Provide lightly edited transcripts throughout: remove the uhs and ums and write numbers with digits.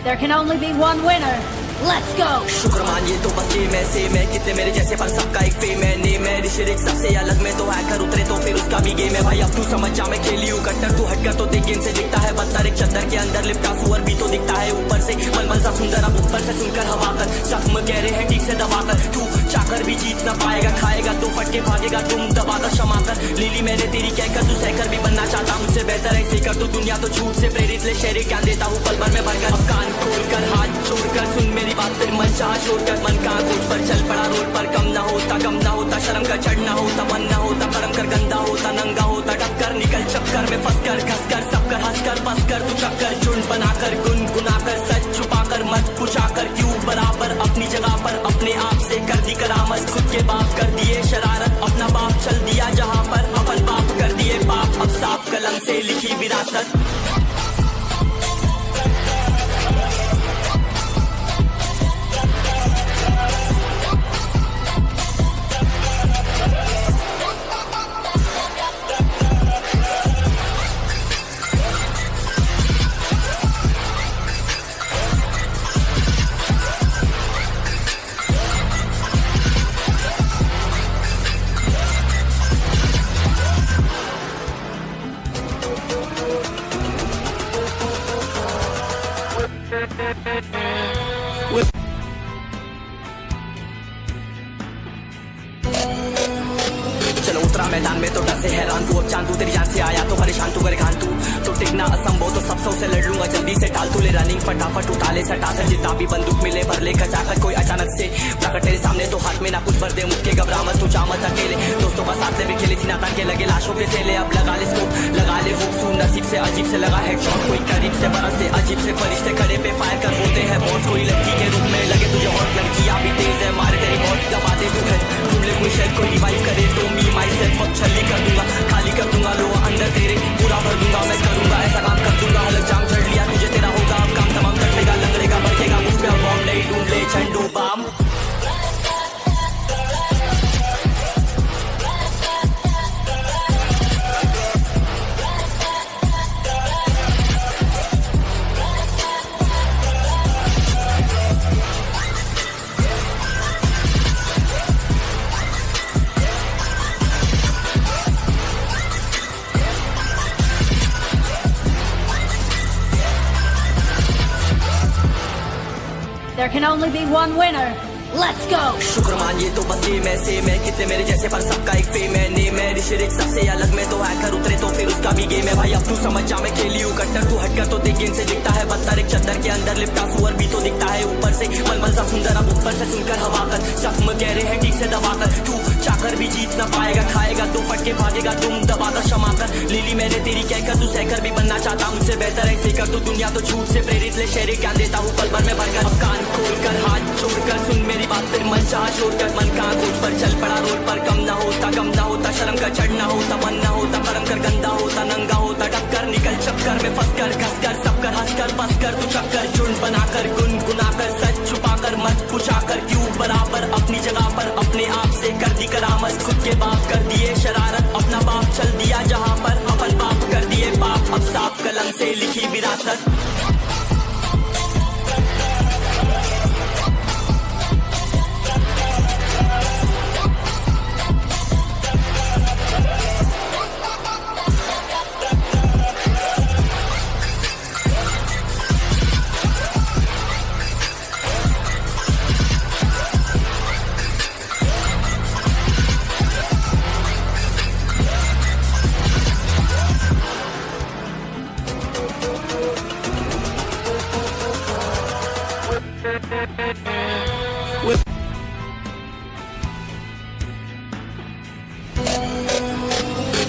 There can only be one winner. Let's go. शुक्र मानिए तो बस ये मैं से मैं कितने मेरे जैसे पर सबका एक फेम है नेम है, ऋषिरिक सबसे अलग में तो हैकर उतरे तो फिर उसका भी गेम है भाई, अब तू समझ जा मैं खेली हूँ कट्टर, तू हटकर तो देख गेम से दिखता है बदतर, एक चद्दर के अंदर लिपटा सुअर भी तो दिखता है ऊपर से मलमल सा सुंदर, अब ऊपर से सुनकर हवा कर जख्म कह रहे हैं ठीक से दबाकर, तू चाकर भी जीत ना पाएगा, खाएगा तो फटके भागेगा तुम दबाकर क्षमा कर, लीली मैंने तेरी कहकर तू सहकर भी बनना चाहता मुझसे बेहतर ऐसे कर, तू दुनिया तो झूठ से प्रेरित ले शेरे क्या देता हूँ पल भर में भरकर, अब कान खोलकर हाथ छोड़कर सुन मेरी बात, फिर मन चाह छोड़कर मन का खोज पर चल पड़ा रोड पर, कम ना होता शर्म का चढ़ना होता, मन ना होता कर्म कर गंदा होता, नंगा होता टक्कर निकल चक्कर में फंस कर घस कर सब कर हंस कर बस कर, तू चक्कर झुंड बनाकर गुनगुनाकर सच छुपाकर मत पूछाकर क्यों बराबर, अपनी जगह पर अपने आप से कर दी करामत, खुद के बाप कर दिए शरारत, अपना बाप चल दिया जहाँ पर अपन बाप कर दिए बाप, अब साफ कलम से लिखी विरासत। चलो उतरा मैदान में तो डर से हैरान तू, अब चांदू तेरी जान से आया तो परेशान तू, करे खान तू तो टिकना असंभव, तो सब सौ से लड़ लूंगा जल्दी से, टाल तू ले रनिंग फटाफट उठा ले सटा से, जितना भी बंदूक मिले भर ले खचाकर, कोई अचानक से प्रकट तेरे सामने तो हाथ में ना कुछ भर दे, मुझके घबरा मत तू जा मत अकेले, दोस्तों का साथ ले भी खेले सीना तान के लगे लाशों पे चले, अब लगा ले स्कोप लगा ले हुक सुन नसीब से अजीब से लगा हेडशॉट, कोई करीब से बरसते अजीब से फरिश्ते खड़े पे फायर कर होते हैं बॉस, कोई लड़की के रूप में लगे तुझे और लड़कियां भी तेज है मारे तेरी बहुत दबा दे तू है, ढूंढ ले कोई शायद कोई रिवाइव करे तो मी माई सेल्फ अब छल्ली कर दूंगा, खाली कर दूंगा लो अंदर तेरे पूरा भर दूंगा, मैं करूंगा ऐसा काम कर दूंगा, हलक जाम चढ़ लिया तुझे तेरा होगा अब काम तमाम, कटेगा लंगड़ेगा भड़केगा मुझ पे अब बॉम्ब नहीं ढूंढ ले झंडू balm. There can only be one winner. Let's go. शुक्र मानिए तो बस ये मैं से मैं कितने मेरे जैसे पर सबका एक फेम है नेम है, ऋषिरिक सबसे अलग में तो हैकर उतरे तो फिर उसका भी गेम है भाई, अब तू समझ जा मैं खेली हूँ कट्टर, तू हटकर तो देख गेम से दिखता है बदतर, एक चद्दर के अंदर लिपटा सुअर भी तो दिखता है ऊपर से मलमल सा सुंदर, अब ऊपर से सुनकर हवा कर जख्म कह रहे हैं ठीक से दबाकर, तू चाकर भी जीत ना पाएगा, खाएगा तो फटके भागेगा तुम दबाकर क्षमा कर, लीली मैंने तेरी कहकर तू सहकर भी बनना चाहता मुझसे बेहतर ऐसे कर, तू दुनिया तो झूठ से प्रेरित ले शेरे क्या देता हूँ पल भर में भरकर, अब कान खोलकर हाथ छोड़कर सुन मेरी बात, फिर मन चाह छोड़कर मन का खोज पर चल पड़ा रोड पर, कम ना होता शर्म का चढ़ना होता, मन ना होता कर्म कर गंदा होता, नंगा होता टक्कर निकल चक्कर में फंस कर घस कर सब कर हंस कर बस कर, तू चक्कर झुंड बनाकर गुनगुनाकर सच छुपाकर मत पूछाकर क्यों बराबर, अपनी जगह पर अपने आप से कर दी करामत खुद के बाप कर दिए शरारत अपना बाप चल दिया जहां पर अपन बाप कर दिए बाप अब साफ कलम से लिखी विरासत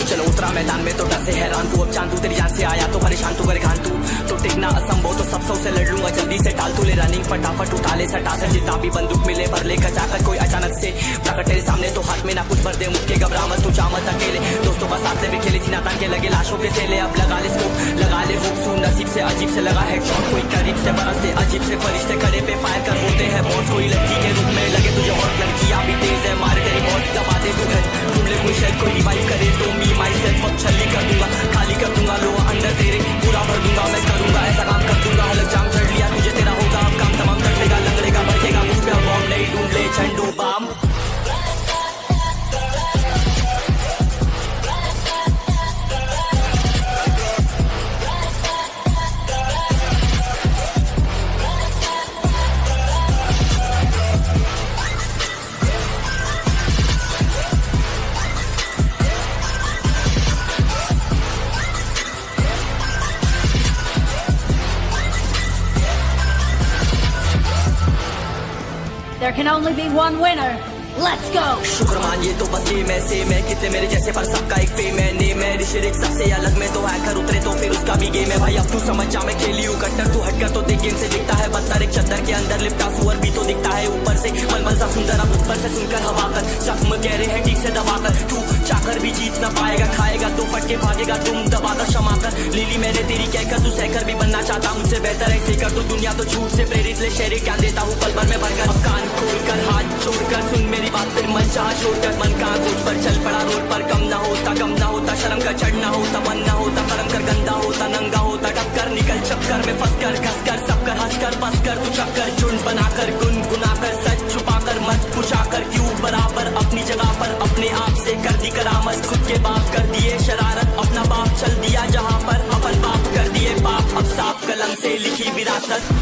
चलो उतरा मैदान में तो डर से हैरान तू अब चांदू तेरी जान से आया तो परेशान तू करे खान तू टिकना असंभव तो सब से लड़ लूंगा जल्दी से टाल तू ले रनिंग फटाफट उठा ले सटा से जितना भी बंदूक मिले भर ले कचाकर कोई अचानक से प्रकट तेरे सामने तो हाथ में ना कुछ भर दे मुक्के घबरा मत तू चामत अकेले दोस्तों बस साथ भी खेली थी ना तान के लगे लाशों के सेले अब लगा ले स्कोप लगा ले हुक सू नसीब से अजीब से लगा हेडशॉट कोई करीब से बरस से अजीब से फरिश्ते खड़े पे फायर कर होते हैं बहुत कोई लड़की के रूप में लगे तुझे हॉट लड़कियां भी तेज है मारे तेरी बहुत दबा दे तू है तुम ले कोई शायद कोई रिवाइव करे तो मी माई सेल्फ अब छली कर दूंगा खाली कर दूंगा लो अंदर तेरे पूरा भर दूंगा मैं करूंगा ऐसा काम कर दूंगा अलग जाम चढ़ लिया तुझे तेरा होगा अब काम तमाम कर देगा लंगड़ेगा बढ़ेगा मुझ पे बॉम्ब नहीं ढूंढ ले झंडू balm There can only be one winner. Let's go. शुक्र मानिए तो बस ये मैं से मैं कितने मेरे जैसे पर सबका एक फेम है ने मैं ऋषिक सबसे अलग में तो हैकर उतरे तो फिर उसका भी गेम है भाई अब तू समझ जा मैं खेली हूँ कट्टर तू हटकर तो देख गेम से दिखता है बदतर एक चद्दर के अंदर लिपटा सुअर भी तो दिखता है ऊपर से मलमल सा सुंदर अब ऊपर से सुनकर हवा कर जख्म गहरे हैं ठीक से दबाकर तू चाकर भी जीत न पाएगा खाएगा तो फट के भागेगा तुम दबाकर क्षमा कर लीली मैंने तेरी कहकर तू सहकर भी बनना चाहता मुझसे बेहतर है सेकर तो दुनिया तो झूठ से प्रेरित ले शेरे क्या देता हूँ पल भर में भरकर अब कान खोलकर हाथ छोड़कर सुन मेरी बात फिर मन चाह छोड़कर मन का सोच पर चल पड़ा रोड पर कम ना होता शर्म का चढ़ना होता मन ना होता कर्म कर गंदा होता नंगा होता टक्कर निकल चक्कर में फंस कर घस कर सब कर हंस कर बस कर तू चक्कर झुंड बनाकर गुनगुनाकर सच छुपाकर मत पूछाकर क्यों बराबर अपनी जगह पर अपने आप से कर दी करामत खुद के बाप कर दिए शरारत अपना बाप चल दिया जहां पर अपन बाप कर दिए बाप अब साफ कलम से लिखी विरासत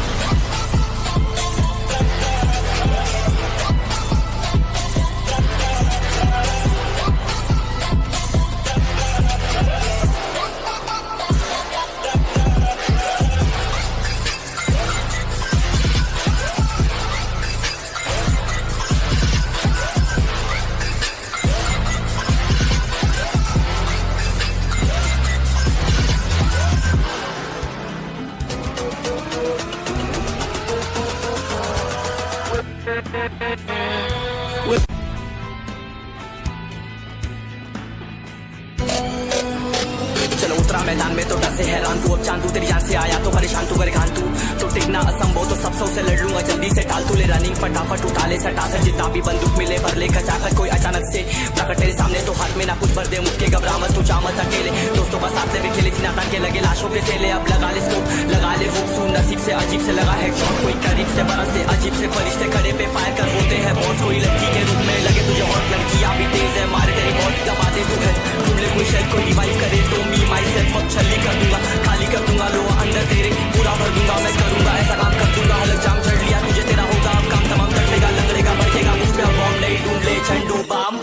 चलो उतरा मैदान में तो डर से हैरान तू अब चांदू तेरी जान से आया तो परेशान तू करे खान तू टिकना असंभव तो सब से लड़ लूंगा जल्दी से टाल तू ले रनिंग फटाफट उठा ले सटा से जितना भी बंदूक मिले भर ले कचाकर कोई अचानक से प्रकट तेरे सामने तो हाथ में ना कुछ भर दे मुक्के घबरा मत तू चामत अकेले दोस्तों बस साथ भी खेली थी ना तान के लगे लाशों के सेले अब लगा ले स्कोप लगा ले हुक सू नसीब से अजीब से लगा हेडशॉट कोई करीब से बरस से अजीब से फरिश्ते खड़े पे फायर कर होते हैं बहुत कोई लड़की के रूप में लगे तुझे हॉट लड़कियां भी तेज है मारे तेरी बहुत दबा दे तू है तुम ले कोई शायद कोई रिवाइव करे तो मी माई सेल्फ अब छली कर दूंगा खाली कर दूंगा लो अंदर तेरे पूरा भर दूंगा मैं करूंगा ऐसा काम कर दूंगा अलग जाम चढ़ लिया तुझे तेरा होगा अब काम तमाम कर देगा लंगड़ेगा बढ़ेगा मुझ पे बॉम्ब नहीं ढूंढ ले झंडू balm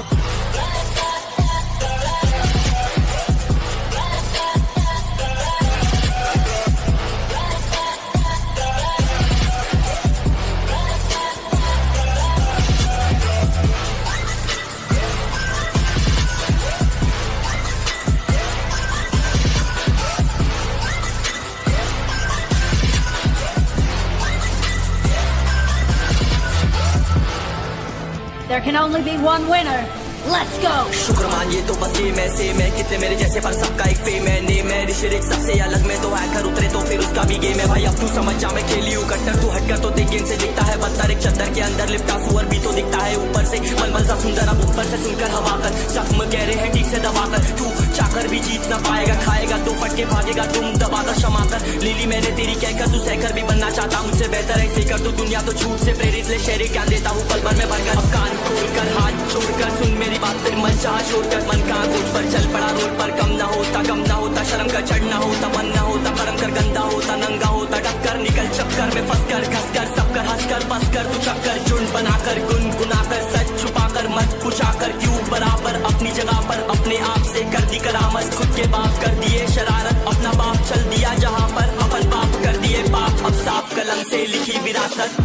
There can only be one winner. Let's go. शुक्र मान ये तो बस गेम है सेम है कितने मेरे जैसे पर सबका एक फेम है नेम है ऋषिक सबसे अलग में तो हैकर उतरे तो फिर उसका भी गेम है भाई अब तू समझ जा मैं खेली हूँ कट्टर तू हटकर तो देख गेम से दिखता है बदतर एक चद्दर के अंदर लिपटा सुअर भी तो दिखता है ऊपर से मलमल सा सुंदर अब ऊपर से सुनकर हवा कर जख्म कह रहे हैं ठीक से दबाकर तू चाकर भी जीत ना पाएगा खाएगा दो फटके भागेगा तुम दबाकर क्षमा कर लीली मैंने तेरी कहकर तू सहकर भी बनना चाहता मुझसे बेहतर है सीकर तू दुनिया तो झूठ से प्रेरित ले शेरे क्या देता हूँ पल भर में भरकर अब कान खोलकर हाथ छोड़कर सुन मेरी बात फिर मन चाह छोड़कर मन का खोज पर चल पड़ा रोड पर कम ना होता शर्म कर चढ़ना होता मन ना होता कर्म कर गंदा होता नंगा होता टक्कर निकल चक्कर में फंस कर घस कर सब कर हंस कर बस कर तू चक्कर झुंड बनाकर गुनगुनाकर सच छुपाकर मत पूछाकर क्यों बराबर अपनी जगह पर अपने आप से कर दी करामत खुद के बाप कर दिए शरारत अपना बाप चल दिया जहाँ पर अपन बाप कर दिए बाप अब साफ कलम से लिखी विरासत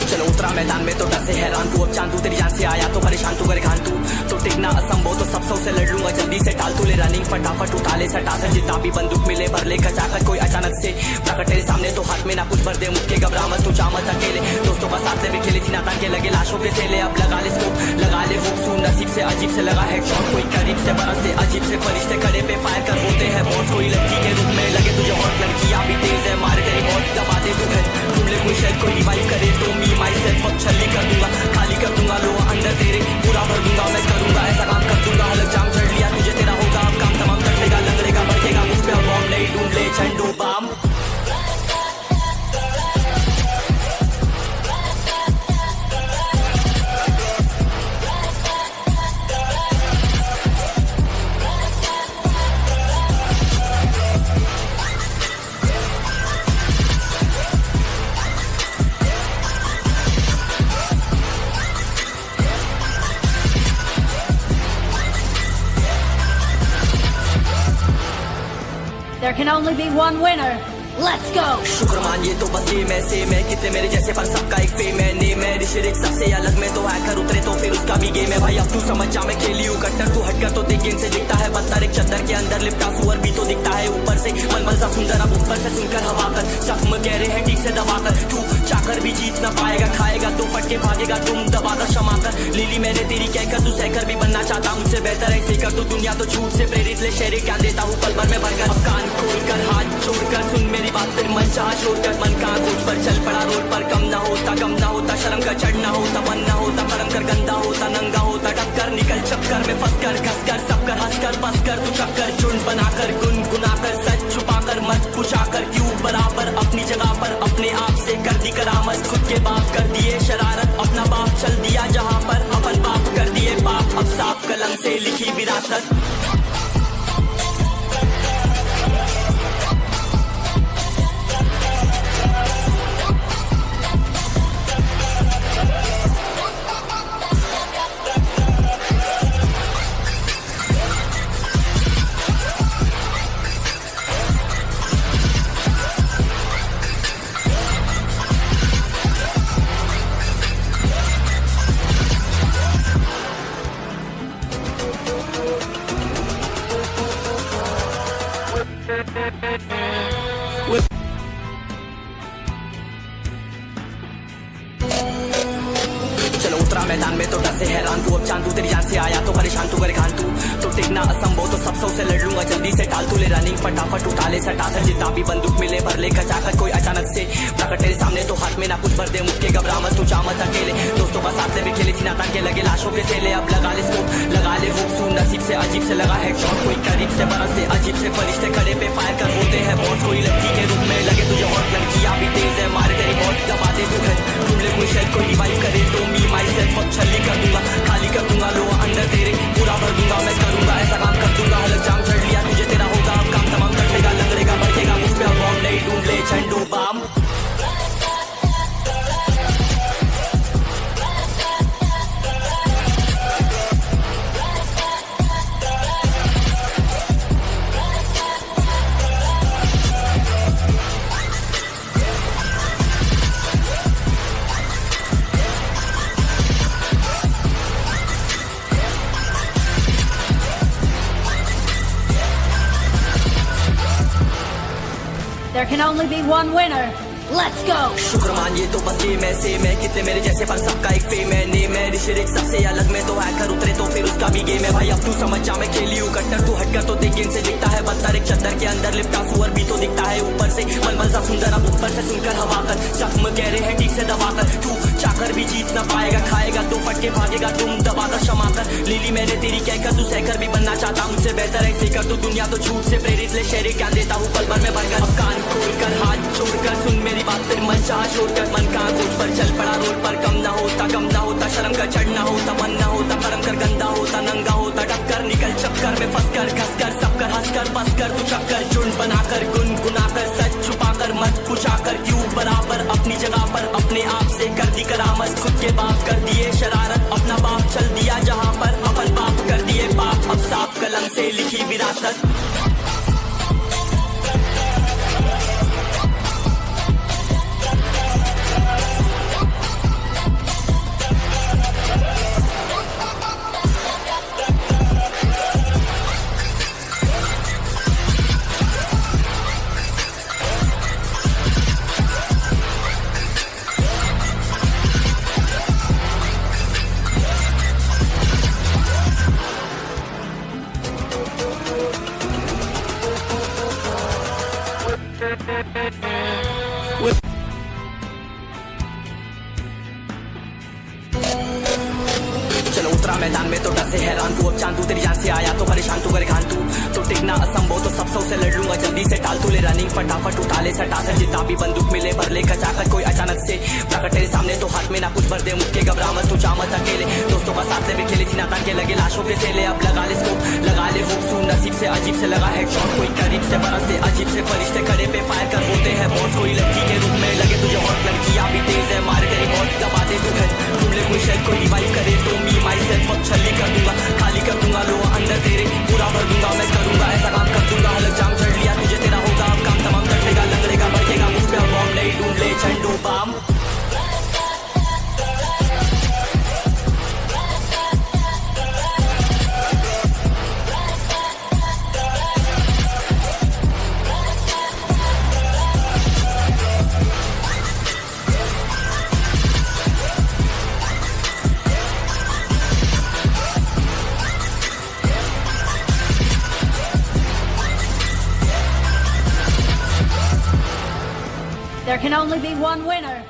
चलो उतरा मैदान में तो डर से हैरान तू अब चांदू तेरी जान से आया तो परेशान तू करे खान तू तो टिकना असंभव तो सब सौ से लड़ लूंगा जल्दी से टाल तू ले रनिंग फटाफट उठा ले सटा से जितना भी बंदूक मिले भर ले खचाकर कोई अचानक से प्रकट तेरे सामने तो हाथ में ना कुछ भर दे मुझके घबरा मत तू चामत अकेले दोस्तों का साथ में खेले थी नाता के लगे लाशों के सेले अब लगा ले स्कोप लगा ले हुक सू नसीब से अजीब से लगा है शॉट कोई करीब से बरस से अजीब से फरिश्ते खड़े पे फायर कर होते हैं बॉस कोई लड़की के रूप में लगे तुझे हॉट लड़कियां भी तेज है मार तेरी मौत दबा दे तू है ढूंढ ले कोई शायद कोई रिवाइव करे तो मी माई सेल्फ अब छली कर दूंगा खाली कर दूंगा लो अंदर तेरे पूरा भर दूंगा मैं करूंगा ऐसा काम कर दूंगा हलक जाम चढ़ लिया तुझे तेरा होगा अब काम तमाम कर देगा लंगड़ेगा बढ़ेगा मुझ पे अब बॉम्ब नहीं ढूंढ ले झंडू balm There can only be one winner. Let's go. शुक्र मान ये तो बस गेम है सेम है कितने मेरे जैसे पर सबका एक फेम है नेम है ऋषिक सबसे अलग में तो हैकर उतरे तो फिर उसका भी गेम है भाई अब तू समझ जा मैं खेली हूँ कट्टर तू हटकर तो देख गेम से दिखता है बदतर एक चद्दर के अंदर लिपटा सुअर भी तो दिखता है ऊपर से मलमल सा सुंदर अब ऊपर से सुनकर हवा कर जख्म कह रहे हैं ठीक से दबाकर तू चाकर भी जीत ना पाएगा खाएगा दो फटके भागेगा तुम दबाकर क्षमा कर लीली मैंने तेरी कहकर तू सहकर भी बनना चाहता मुझसे बेहतर है सीकर तू दुनिया तो झूठ से प्रेरित ले शेरे क्या देता हूँ पल भर में भरकर अब कान खोलकर हाथ छोड़कर सुन मेरी बात फिर मन चाह छोड़कर मन का खोज पर चल पड़ा रोड पर कम ना होता शर्म कर चढ़ना होता मन ना होता कर्म कर गंदा होता नंगा होता टक्कर निकल चक्कर में फंस कर घस कर सब कर हंस कर बस कर तू चक्कर झुंड बनाकर गुनगुनाकर सच छुपाकर मत पूछाकर क्यों बराबर अपनी जगह पर अपने आप से कर दी करामत खुद के बाप कर दिए शरारत अपना बाप चल दिया जहाँ पर अपन बाप कर दिए बाप अब साफ कलम से लिखी विरासत चलो उतरा मैदान में तो डर से हैरान तू अब चांदू तेरी जान से आया तो परेशान तू करे खान तू तो टिकना असंभव तो सब सौ से लड़ लूंगा जल्दी से टाल तू ले रनिंग फटाफट उठा ले सटा से जितना भी बंदूक मिले भर ले खचाकर कोई अचानक से प्रकट तेरे सामने तो हाथ में ना कुछ भर दे मुझके घबरा मत तू चामत अकेले दोस्तों का साथ में खेले थी नाता के लगे लाशों के सेले अब लगा ले स्कोप लगा ले हुक सू नसीब से अजीब से लगा है शॉट कोई करीब से बरस से अजीब से फरिश्ते खड़े पे फायर कर होते हैं बॉस कोई लड़की के रूप में लगे तुझे हॉट लड़कियां भी तेज है मार तेरी मौत दबा दे तू है ढूंढ ले कोई शायद कोई रिवाइव करे तो मी माई सेल्फ अब छली कर दूंगा खाली कर दूंगा लो अंदर तेरे पूरा भर दूंगा मैं करूंगा ऐसा काम कर दूंगा हलक जाम चढ़ लिया तुझे तेरा होगा अब काम तमाम कर देगा लंगड़ेगा There can only be one winner. Let's go! शुक्र मानिए तो बस ये मैं सेम है कितने मेरे जैसे पर सबका एक फेम है नेम है ऋषिरिक सबसे अलग में तो हैकर उतरे तो फिर उसका भी गेम है भाई अब तू समझ जा मैं खेली हूँ कट्टर तू हटकर तो देख गेम से दिखता है बदतर एक चद्दर के अंदर लिपटा सुअर भी तो दिखता है ऊपर से मलमल सा सुंदर अब ऊपर से सुनकर हवा कर जख्म कह रहे हैं ठीक से दबाकर तू चाकर भी जीत ना पाएगा खाएगा तो फटके भागेगा तुम दबाकर क्षमा कर लीली मैंने तेरी कहकर तू सहकर भी बनना चाहता मुझसे बेहतर है सीकर तू दुनिया तो झूठ से प्रेरित ले शेरे क्या देता हूँ पल भर में भरकर अब कान खोलकर हाथ छोड़कर सुन मेरी बात फिर मन चाह छोड़कर मन कहाँ खोज पर चल पड़ा रोड पर कम ना होता शर्म का चढ़ना होता मन ना होता कर्म कर गंदा होता नंगा होता टक्कर निकल चक्कर में फंस कर घस कर सब कर हंस कर बस कर तू चक्कर झुंड बनाकर गुनगुनाकर सच छुपाकर मत पूछाकर क्यों बराबर अपनी जगह पर अपने आप से कर दी करामत खुद के बाप कर दिए शरारत अपना बाप चल दिया जहाँ पर अपन बाप कर दिए बाप अब साफ कलम से लिखी विरासत चलो उतरा मैदान में तो डर से हैरान तू अब चांद तू तेरी जान से आया तो परेशान तू करे खान तू तो टिकना असंभव तो सब से लड़ लूंगा जल्दी से टाल तू ले रनिंग फटाफट उठा ले सटा से जितना भी बंदूक मिले भर ले कचाकर कोई अचानक से प्रकट तेरे सामने तो हाथ में ना कुछ भर दे मुझके घबरा मत तू चामत अकेले दोस्तों का साथ ले भी खेले सीना तान के लगे लाशों के सेले अब लगा ले स्कोप लगा ले हुक सू नसीब से अजीब से लगा हेडशॉट कोई करीब से बरस से अजीब से फरिश्ते खड़े पे फायर कर होते हैं बहुत कोई लड़की के रूप में लगे तुझे बहुत लड़कियां भी तेज है मारे तेरी बहुत दबा दे तू है तुम ले कोई शेर कोई रिवाइव करे तो मी माई सेल्फ अब छली कर दूंगा खाली कर दूंगा लो अंदर तेरे पूरा भर दूंगा मैं करूंगा ऐसा काम कर दूंगा अलग जाम चढ़ लिया तुझे तेरा होगा अब काम तमाम कटेगा लंगड़ेगा बढ़ेगा मुझ पे बॉम्ब नहीं ढूंढ ले झंडू balm There can only be one winner.